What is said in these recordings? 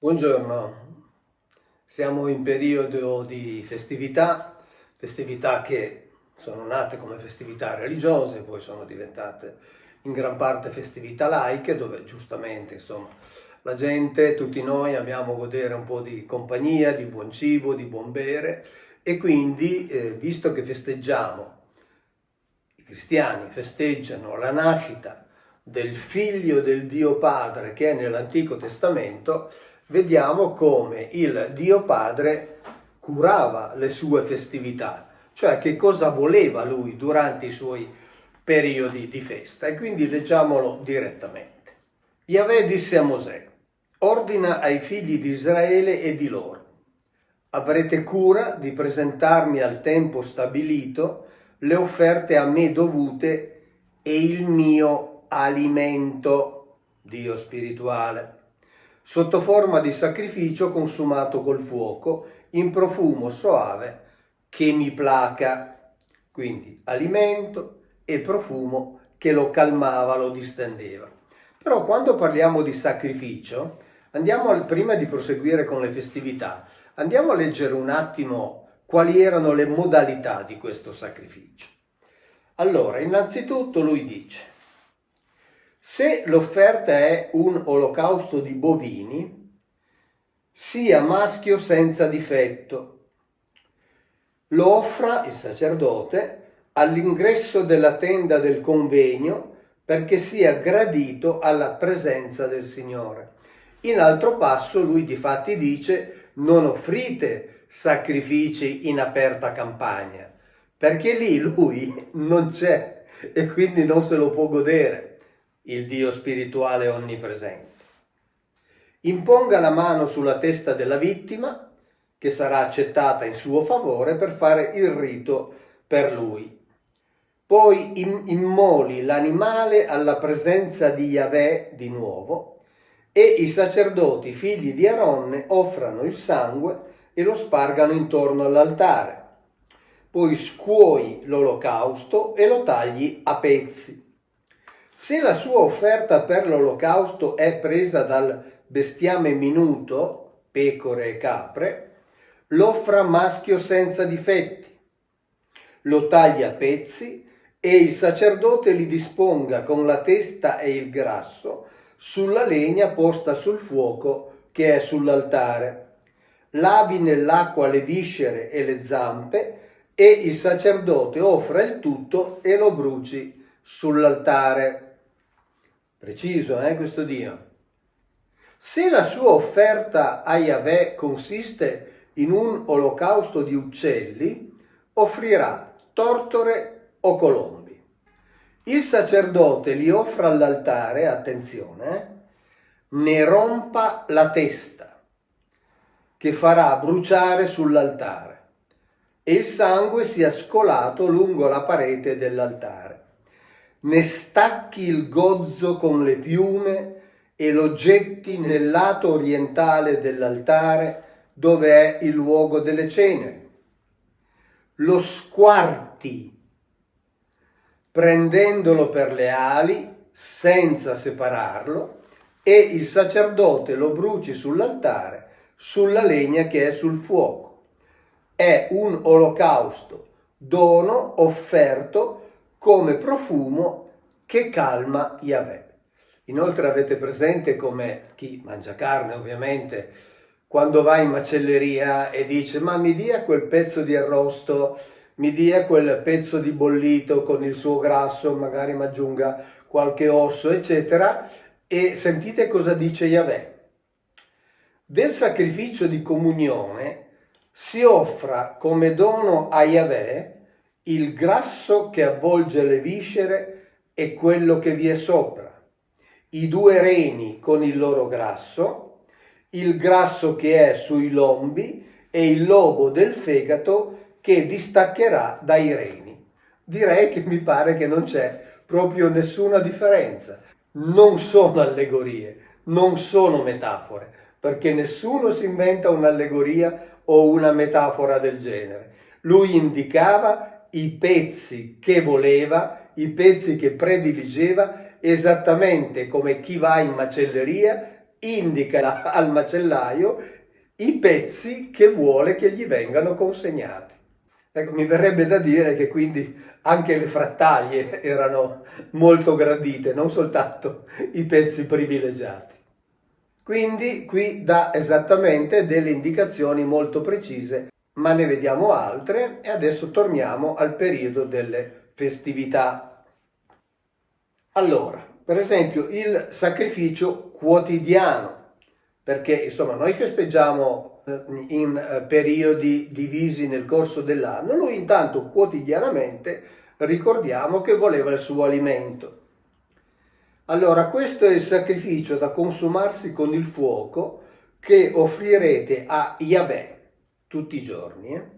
Buongiorno, siamo in periodo di festività, festività che sono nate come festività religiose, poi sono diventate in gran parte festività laiche, dove giustamente, insomma, la gente, tutti noi amiamo godere un po' di compagnia, di buon cibo, di buon bere e quindi, visto che festeggiamo, i cristiani festeggiano la nascita del figlio del Dio Padre che è nell'Antico Testamento, vediamo come il Dio Padre curava le sue festività, cioè che cosa voleva lui durante i suoi periodi di festa. E quindi leggiamolo direttamente. Yahweh disse a Mosè: ordina ai figli di Israele e di loro: avrete cura di presentarmi al tempo stabilito le offerte a me dovute e il mio alimento, Dio spirituale, sotto forma di sacrificio consumato col fuoco, in profumo soave che mi placa. Quindi alimento e profumo che lo calmava, lo distendeva. Però quando parliamo di sacrificio, prima di proseguire con le festività, andiamo a leggere un attimo quali erano le modalità di questo sacrificio. Allora, innanzitutto lui dice: se l'offerta è un olocausto di bovini, sia maschio senza difetto, lo offra il sacerdote all'ingresso della tenda del convegno perché sia gradito alla presenza del Signore. In altro passo lui difatti dice: non offrite sacrifici in aperta campagna, perché lì lui non c'è e quindi non se lo può godere il Dio spirituale onnipresente. Imponga la mano sulla testa della vittima, che sarà accettata in suo favore per fare il rito per lui. Poi immoli l'animale alla presenza di Yahweh di nuovo, e i sacerdoti figli di Aronne offrano il sangue e lo spargano intorno all'altare. Poi scuoi l'olocausto e lo tagli a pezzi. Se la sua offerta per l'olocausto è presa dal bestiame minuto, pecore e capre, lo offra maschio senza difetti, lo taglia a pezzi e il sacerdote li disponga con la testa e il grasso sulla legna posta sul fuoco che è sull'altare. Lavi nell'acqua le viscere e le zampe e il sacerdote offra il tutto e lo bruci sull'altare. Preciso, questo Dio. Se la sua offerta a Yahweh consiste in un olocausto di uccelli, offrirà tortore o colombi. Il sacerdote li offra all'altare, attenzione, ne rompa la testa, che farà bruciare sull'altare, e il sangue sia scolato lungo la parete dell'altare. Ne stacchi il gozzo con le piume e lo getti nel lato orientale dell'altare dove è il luogo delle ceneri. Lo squarti prendendolo per le ali senza separarlo e il sacerdote lo bruci sull'altare sulla legna che è sul fuoco. È un olocausto, dono offerto come profumo che calma Yahweh. Inoltre avete presente come chi mangia carne ovviamente, quando va in macelleria e dice: ma mi dia quel pezzo di arrosto, mi dia quel pezzo di bollito con il suo grasso, magari mi aggiunga qualche osso, eccetera. E sentite cosa dice Yahweh. Del sacrificio di comunione si offra come dono a Yahweh il grasso che avvolge le viscere e quello che vi è sopra, i due reni con il loro grasso, il grasso che è sui lombi e il lobo del fegato che distaccherà dai reni. Direi che mi pare che non c'è proprio nessuna differenza. Non sono allegorie, non sono metafore, perché nessuno si inventa un'allegoria o una metafora del genere. Lui indicava i pezzi che voleva, i pezzi che prediligeva, esattamente come chi va in macelleria indica al macellaio i pezzi che vuole che gli vengano consegnati. Ecco, mi verrebbe da dire che quindi anche le frattaglie erano molto gradite, non soltanto i pezzi privilegiati. Quindi qui dà esattamente delle indicazioni molto precise, ma ne vediamo altre e adesso torniamo al periodo delle festività. Allora, per esempio il sacrificio quotidiano, perché insomma noi festeggiamo in periodi divisi nel corso dell'anno, lui intanto quotidianamente ricordiamo che voleva il suo alimento. Allora, questo è il sacrificio da consumarsi con il fuoco che offrirete a Yahweh tutti i giorni.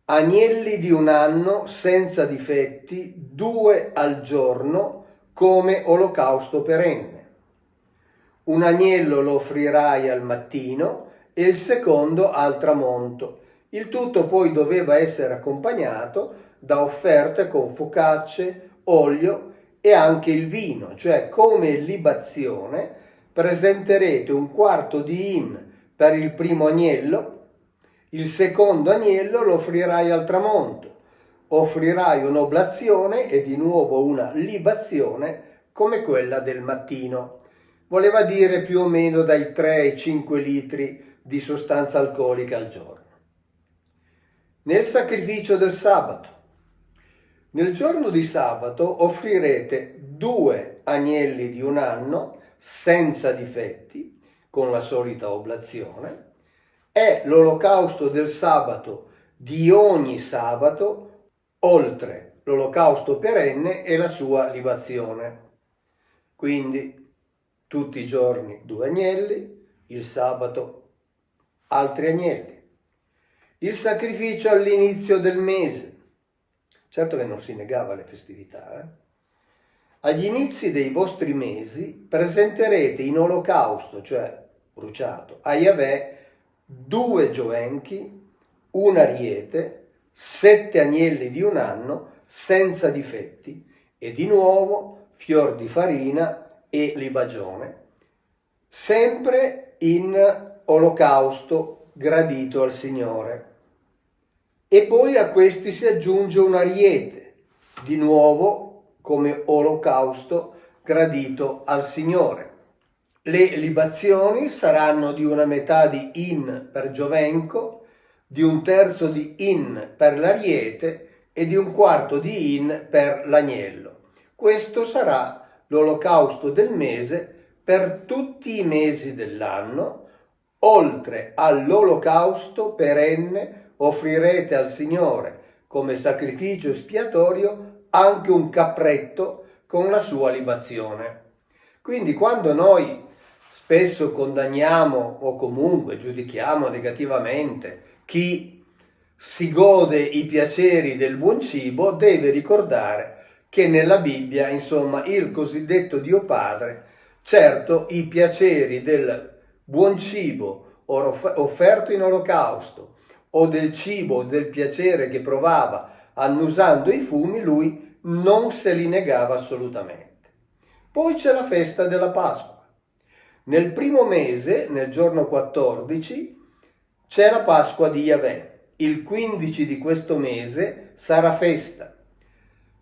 Agnelli di un anno senza difetti, 2 al giorno come olocausto perenne. Un agnello lo offrirai al mattino e il secondo al tramonto. Il tutto poi doveva essere accompagnato da offerte con focacce, olio e anche il vino, cioè come libazione presenterete un quarto di hin per il primo agnello, il secondo agnello lo offrirai al tramonto, offrirai un'oblazione e di nuovo una libazione come quella del mattino. Voleva dire più o meno dai 3 ai 5 litri di sostanza alcolica al giorno. Nel sacrificio del sabato. Nel giorno di sabato offrirete 2 agnelli di un anno senza difetti, con la solita oblazione. È l'olocausto del sabato di ogni sabato, oltre l'olocausto perenne e la sua libazione. Quindi tutti i giorni 2 agnelli, il sabato altri agnelli. Il sacrificio all'inizio del mese. Certo che non si negava alle festività. Agli inizi dei vostri mesi presenterete in olocausto, cioè bruciato, a Yahweh 2 giovenchi, un ariete, 7 agnelli di un anno senza difetti e di nuovo fior di farina e libagione, sempre in olocausto gradito al Signore. E poi a questi si aggiunge un ariete, di nuovo come olocausto gradito al Signore. Le libazioni saranno di una metà di hin per giovenco, di un terzo di hin per l'ariete e di un quarto di hin per l'agnello. Questo sarà l'olocausto del mese per tutti i mesi dell'anno, oltre all'olocausto perenne offrirete al Signore come sacrificio espiatorio anche un capretto con la sua libazione. Quindi quando noi spesso condanniamo o comunque giudichiamo negativamente chi si gode i piaceri del buon cibo, deve ricordare che nella Bibbia, insomma, il cosiddetto Dio Padre, certo i piaceri del buon cibo offerto in olocausto o del cibo, del piacere che provava annusando i fumi, lui non se li negava assolutamente. Poi c'è la festa della Pasqua. Nel primo mese, nel giorno 14, c'è la Pasqua di Yahweh. Il 15 di questo mese sarà festa.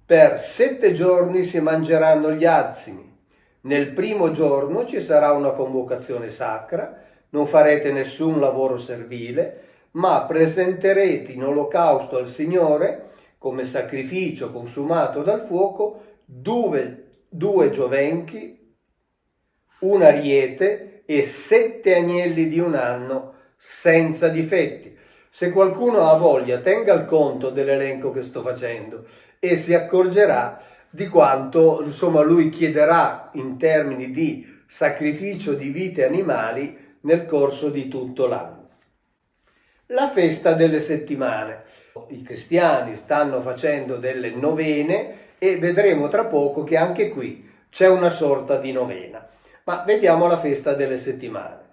Per 7 giorni si mangeranno gli azimi. Nel primo giorno ci sarà una convocazione sacra, non farete nessun lavoro servile, ma presenterete in olocausto al Signore, come sacrificio consumato dal fuoco, 2 giovenchi, un ariete e 7 agnelli di un anno senza difetti. Se qualcuno ha voglia, tenga il conto dell'elenco che sto facendo e si accorgerà di quanto, insomma, lui chiederà in termini di sacrificio di vite animali nel corso di tutto l'anno. La festa delle settimane. I cristiani stanno facendo delle novene e vedremo tra poco che anche qui c'è una sorta di novena. Ma vediamo la festa delle settimane.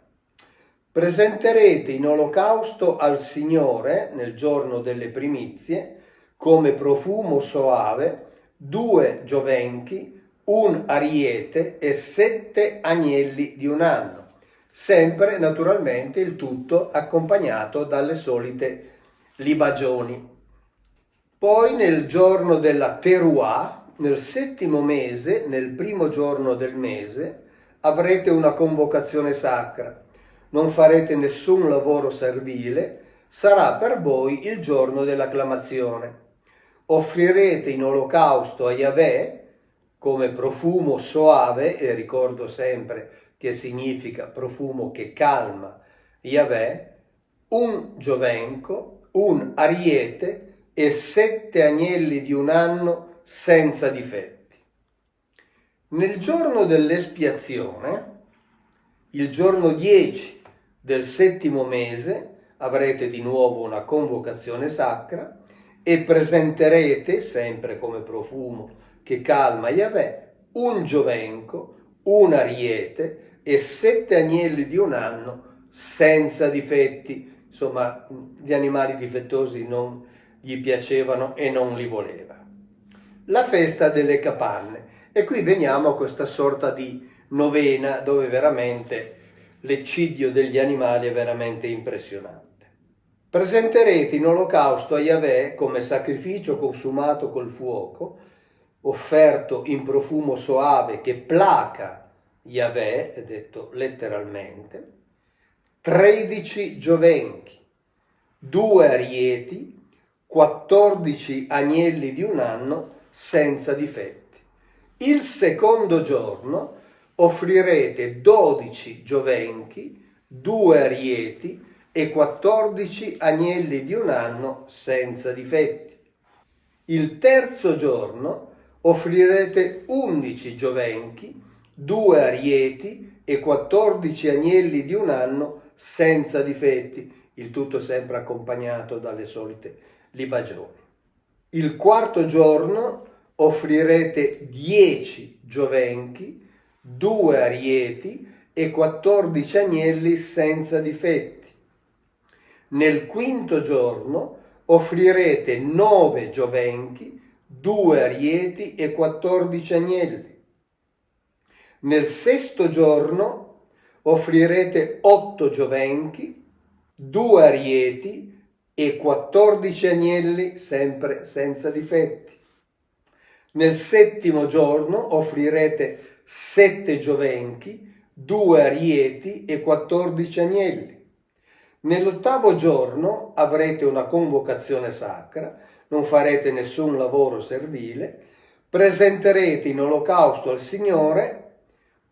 Presenterete in olocausto al Signore nel giorno delle primizie come profumo soave 2 giovenchi, un ariete e 7 agnelli di un anno, sempre naturalmente il tutto accompagnato dalle solite libagioni. Poi nel giorno della Teruah, nel 7° mese, nel primo giorno del mese, avrete una convocazione sacra. Non farete nessun lavoro servile, sarà per voi il giorno dell'acclamazione. Offrirete in olocausto a Yahweh come profumo soave, e ricordo sempre che significa profumo che calma Yahweh, un giovenco, un ariete e 7 agnelli di un anno senza difetti. Nel giorno dell'espiazione, il giorno 10 del 7° mese, avrete di nuovo una convocazione sacra e presenterete, sempre come profumo che calma Yahweh, un giovenco, un ariete e 7 agnelli di un anno senza difetti. Insomma, gli animali difettosi non gli piacevano e non li voleva. La festa delle capanne. E qui veniamo a questa sorta di novena dove veramente l'eccidio degli animali è veramente impressionante. Presenterete in olocausto a Yahweh come sacrificio consumato col fuoco, offerto in profumo soave che placa Yahweh, è detto letteralmente, 13 giovenchi, 2 arieti, 14 agnelli di un anno senza difetti. Il secondo giorno offrirete 12 giovenchi, 2 arieti e 14 agnelli di un anno senza difetti. Il terzo giorno offrirete 11 giovenchi, 2 arieti e 14 agnelli di un anno senza difetti, il tutto sempre accompagnato dalle solite libagioni. Il quarto giorno offrirete 10 giovenchi, 2 arieti e 14 agnelli senza difetti. Nel quinto giorno offrirete 9 giovenchi, 2 arieti e 14 agnelli. Nel sesto giorno offrirete 8 giovenchi, 2 arieti e 14 agnelli sempre senza difetti. Nel settimo giorno offrirete 7 giovenchi, 2 arieti e 14 agnelli. Nell'ottavo giorno avrete una convocazione sacra, non farete nessun lavoro servile, presenterete in olocausto al Signore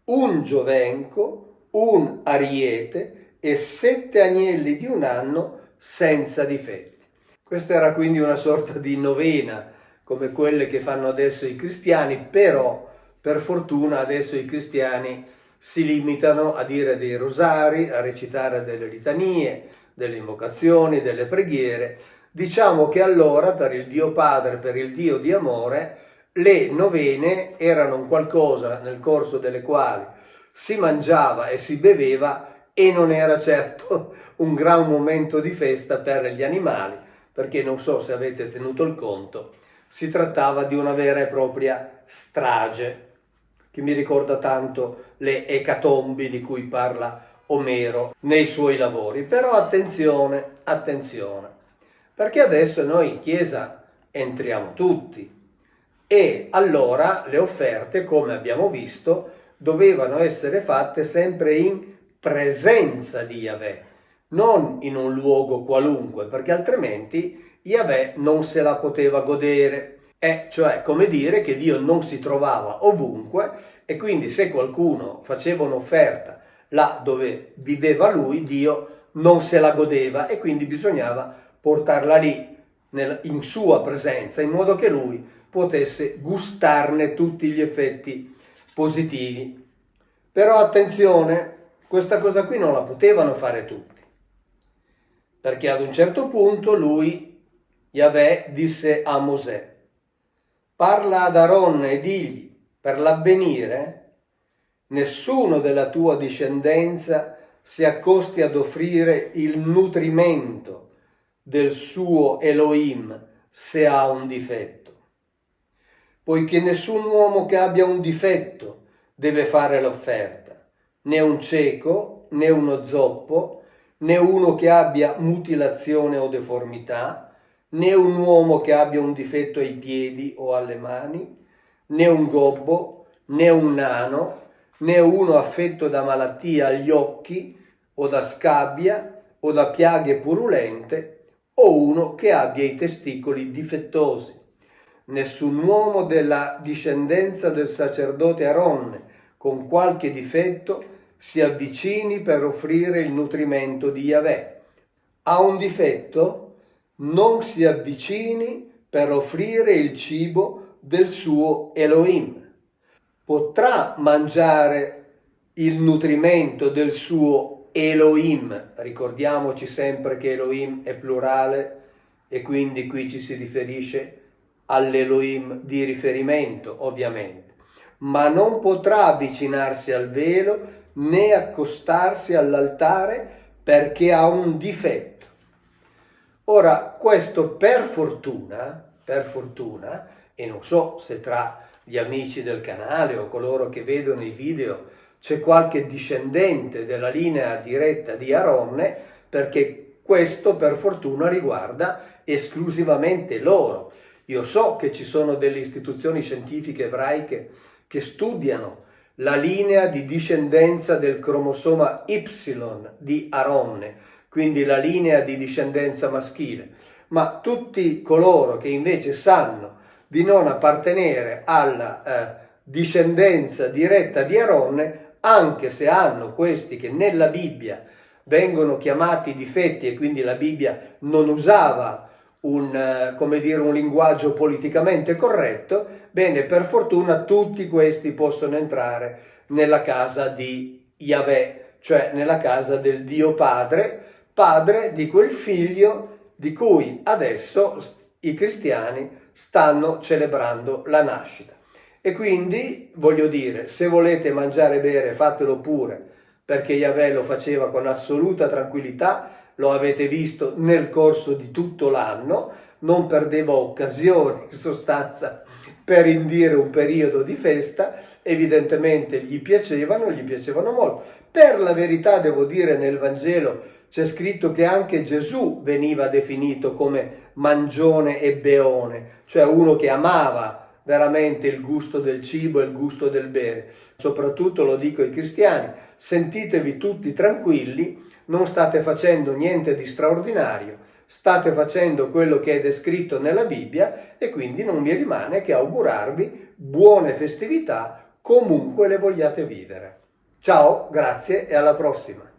un giovenco, un ariete e 7 agnelli di un anno senza difetti. Questa era quindi una sorta di novena, come quelle che fanno adesso i cristiani, però per fortuna adesso i cristiani si limitano a dire dei rosari, a recitare delle litanie, delle invocazioni, delle preghiere. Diciamo che allora per il Dio Padre, per il Dio di amore, le novene erano un qualcosa nel corso delle quali si mangiava e si beveva e non era certo un gran momento di festa per gli animali, perché non so se avete tenuto il conto, si trattava di una vera e propria strage, che mi ricorda tanto le ecatombi di cui parla Omero nei suoi lavori. Però attenzione, attenzione, perché adesso noi in chiesa entriamo tutti e allora le offerte, come abbiamo visto, dovevano essere fatte sempre in presenza di Yahweh, non in un luogo qualunque, perché altrimenti Yahweh non se la poteva godere. Cioè come dire che Dio non si trovava ovunque e quindi se qualcuno faceva un'offerta là dove viveva lui, Dio non se la godeva e quindi bisognava portarla lì in sua presenza in modo che lui potesse gustarne tutti gli effetti positivi. Però attenzione, questa cosa qui non la potevano fare tutti, perché ad un certo punto lui, Yahweh, disse a Mosè: parla ad Aaron e digli, per l'avvenire, nessuno della tua discendenza si accosti ad offrire il nutrimento del suo Elohim se ha un difetto. poiché nessun uomo che abbia un difetto deve fare l'offerta, né un cieco, né uno zoppo, né uno che abbia mutilazione o deformità, né un uomo che abbia un difetto ai piedi o alle mani, né un gobbo, né un nano, né uno affetto da malattia agli occhi o da scabbia o da piaghe purulente, o uno che abbia i testicoli difettosi. Nessun uomo della discendenza del sacerdote Aronne con qualche difetto si avvicini per offrire il nutrimento di Yahweh. Ha un difetto? Non si avvicini per offrire il cibo del suo Elohim. Potrà mangiare il nutrimento del suo Elohim, ricordiamoci sempre che Elohim è plurale e quindi qui ci si riferisce all'Elohim di riferimento, ovviamente, ma non potrà avvicinarsi al velo né accostarsi all'altare perché ha un difetto. Ora, questo per fortuna, e non so se tra gli amici del canale o coloro che vedono i video c'è qualche discendente della linea diretta di Aronne, perché questo per fortuna riguarda esclusivamente loro. Io so che ci sono delle istituzioni scientifiche ebraiche che studiano la linea di discendenza del cromosoma Y di Aronne, quindi la linea di discendenza maschile, ma tutti coloro che invece sanno di non appartenere alla discendenza diretta di Aronne, anche se hanno questi che nella Bibbia vengono chiamati difetti e quindi la Bibbia non usava un linguaggio politicamente corretto, bene, per fortuna tutti questi possono entrare nella casa di Yahweh, cioè nella casa del Dio Padre, padre di quel figlio di cui adesso i cristiani stanno celebrando la nascita. E quindi, voglio dire, se volete mangiare e bere, fatelo pure, perché Yahweh lo faceva con assoluta tranquillità, lo avete visto nel corso di tutto l'anno, non perdeva occasione in sostanza per indire un periodo di festa, evidentemente gli piacevano molto. Per la verità devo dire, nel Vangelo c'è scritto che anche Gesù veniva definito come mangione e beone, cioè uno che amava veramente il gusto del cibo e il gusto del bere. Soprattutto lo dico ai cristiani, sentitevi tutti tranquilli, non state facendo niente di straordinario, state facendo quello che è descritto nella Bibbia e quindi non mi rimane che augurarvi buone festività comunque le vogliate vivere. Ciao, grazie e alla prossima.